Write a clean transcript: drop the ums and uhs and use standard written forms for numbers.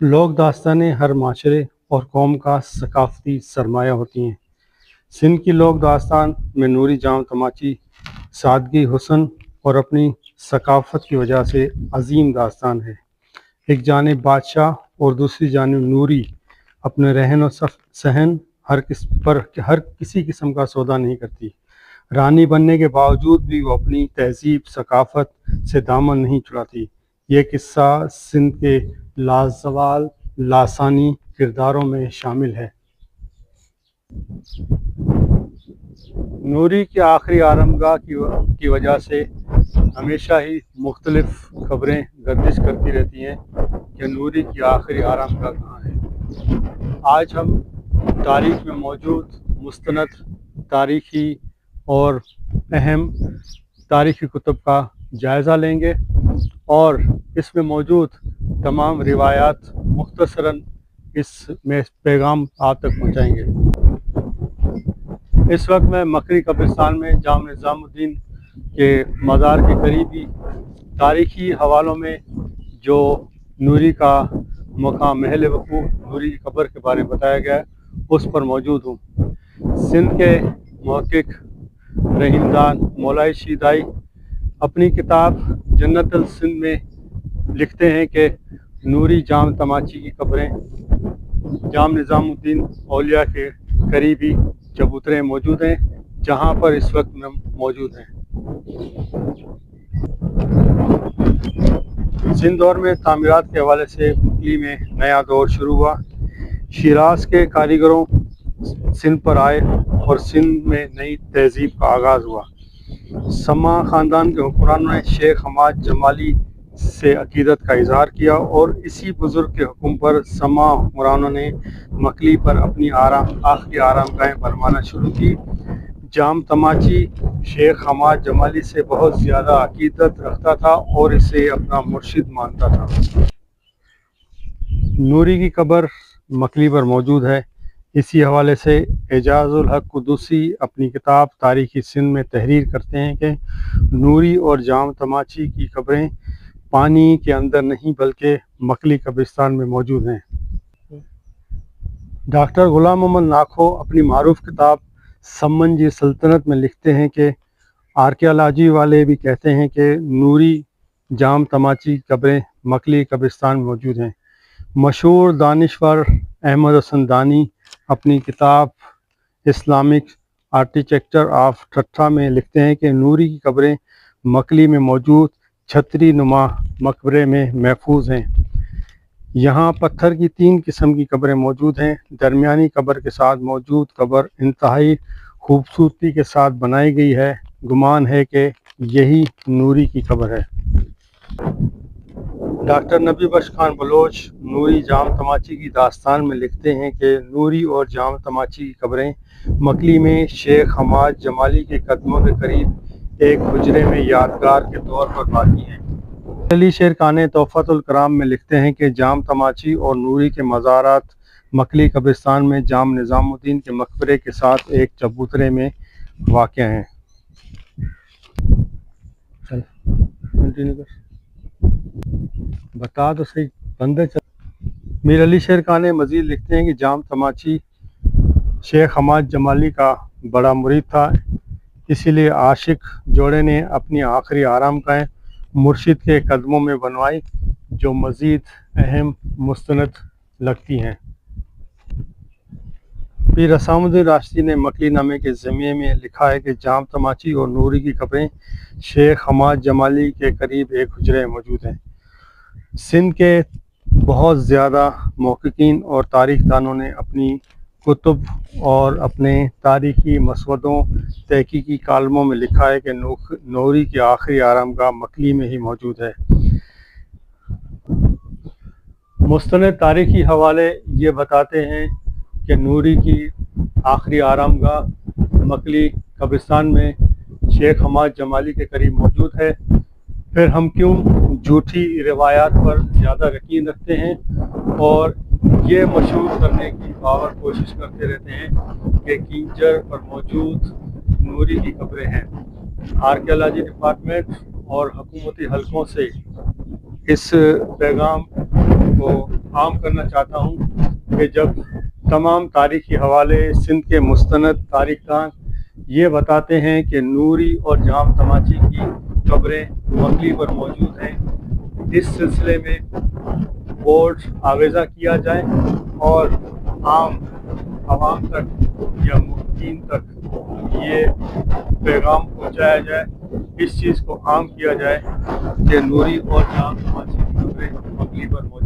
لوک داستانیں ہر معاشرے اور قوم کا ثقافتی سرمایہ ہوتی ہیں۔ سندھ کی لوک داستان میں نوری جام تماچی سادگی، حسن اور اپنی ثقافت کی وجہ سے عظیم داستان ہے۔ ایک جانب بادشاہ اور دوسری جانب نوری اپنے رہن و سہن ہر کسی قسم کا سودا نہیں کرتی۔ رانی بننے کے باوجود بھی وہ اپنی تہذیب ثقافت سے دامن نہیں چھڑاتی۔ یہ قصہ سندھ کے لازوال لاسانی کرداروں میں شامل ہے۔ نوری کی آخری آرامگاہ کی وجہ سے ہمیشہ ہی مختلف خبریں گردش کرتی رہتی ہیں کہ نوری کی آخری آرامگاہ کہاں ہے۔ آج ہم تاریخ میں موجود مستند تاریخی اور اہم تاریخی کتب کا جائزہ لیں گے اور اس میں موجود تمام روایات مختصراً اس میں پیغام آپ تک پہنچائیں گے۔ اس وقت میں مکری قبرستان میں جامع نظام الدین کے مزار کے قریبی تاریخی حوالوں میں جو نوری کا مقام محل وقوع نوری کی قبر کے بارے میں بتایا گیا ہے اس پر موجود ہوں۔ سندھ کے محقق رحیم دان مولائی شیدائی اپنی کتاب جنت السندھ میں لکھتے ہیں کہ نوری جام تماچی کی قبریں جام نظام الدین اولیاء کے قریبی چبوترے موجود ہیں جہاں پر اس وقت میں موجود ہیں۔ سندھ دور میں تعمیرات کے حوالے سے مکلی میں نیا دور شروع ہوا۔ شیراز کے کاریگروں سندھ پر آئے اور سندھ میں نئی تہذیب کا آغاز ہوا۔ سما خاندان کے حکمرانوں نے شیخ حماد جمالی سے عقیدت کا اظہار کیا اور اسی بزرگ کے حکم پر سما حکمرانوں نے مکلی پر اپنی آخری آرامگاہیں بنوانا شروع کی۔ جام تماچی شیخ حماد جمالی سے بہت زیادہ عقیدت رکھتا تھا اور اسے اپنا مرشد مانتا تھا۔ نوری کی قبر مکلی پر موجود ہے۔ اسی حوالے سے اعجاز الحق قدوسی اپنی کتاب تاریخی سندھ میں تحریر کرتے ہیں کہ نوری اور جام تماچی کی قبریں پانی کے اندر نہیں بلکہ مکلی قبرستان میں موجود ہیں۔ ڈاکٹر غلام محمد ناکھو اپنی معروف کتاب سمنجی سلطنت میں لکھتے ہیں کہ آرکیالوجی والے بھی کہتے ہیں کہ نوری جام تماچی کی قبریں مکلی قبرستان میں موجود ہیں۔ مشہور دانشور احمد حسن دانی اپنی کتاب اسلامک آرکیٹیکچر آف ٹھٹھہ میں لکھتے ہیں کہ نوری کی قبریں مکلی میں موجود چھتری نما مقبرے میں محفوظ ہیں۔ یہاں پتھر کی 3 قسم کی قبریں موجود ہیں۔ درمیانی قبر کے ساتھ موجود قبر انتہائی خوبصورتی کے ساتھ بنائی گئی ہے۔ گمان ہے کہ یہی نوری کی قبر ہے۔ ڈاکٹر نبی بخش خان بلوچ نوری جام تماچی کی داستان میں لکھتے ہیں کہ نوری اور جام تماچی کی قبریں مکلی میں شیخ حماد جمالی کے قدموں کے قریب ایک حجرے میں یادگار کے طور پر باقی ہیں۔ علی شیر خان تحفۃ الکرام میں لکھتے ہیں کہ جام تماچی اور نوری کے مزارات مکلی قبرستان میں جام نظام الدین کے مقبرے کے ساتھ ایک چبوترے میں واقع ہیں۔ بتا تو صحیح بندے میر علی شیر خان مزید لکھتے ہیں کہ جام تماچی شیخ حماد جمالی کا بڑا مرید تھا، اسی لیے عاشق جوڑے نے اپنی آخری آرامگاہیں مرشد کے قدموں میں بنوائی جو مزید اہم مستند لگتی ہیں۔ پیر حسام الدین راشدی نے مکلی نامے کے ضمیمے میں لکھا ہے کہ جام تماچی اور نوری کی قبریں شیخ حماد جمالی کے قریب ایک حجرے موجود ہیں۔ سندھ کے بہت زیادہ محققین اور تاریخ دانوں نے اپنی کتب اور اپنے تاریخی مسودوں تحقیقی کالموں میں لکھا ہے کہ نوری کی آخری آرامگاہ مکلی میں ہی موجود ہے۔ مستند تاریخی حوالے یہ بتاتے ہیں کہ نوری کی آخری آرامگاہ مکلی قبرستان میں شیخ حماد جمالی کے قریب موجود ہے۔ پھر ہم کیوں جھوٹی روایات پر زیادہ یقین رکھتے ہیں اور یہ مشہور کرنے کی باور کوشش کرتے رہتے ہیں کہ کینچر پر موجود نوری کی قبریں ہیں۔ آرکیالوجی ڈپارٹمنٹ اور حکومتی حلقوں سے اس پیغام کو عام کرنا چاہتا ہوں کہ جب تمام تاریخی حوالے سندھ کے مستند تاریخ دان یہ بتاتے ہیں کہ نوری اور جام تماچی کی قبریں مکلی پر موجود ہیں، اس سلسلے میں بورڈ آویزہ کیا جائے اور عام عوام تک یا مفتین تک یہ پیغام پہنچایا جائے، اس چیز کو عام کیا جائے کہ نوری اور جام تماچی کی قبریں مکلی پر موجود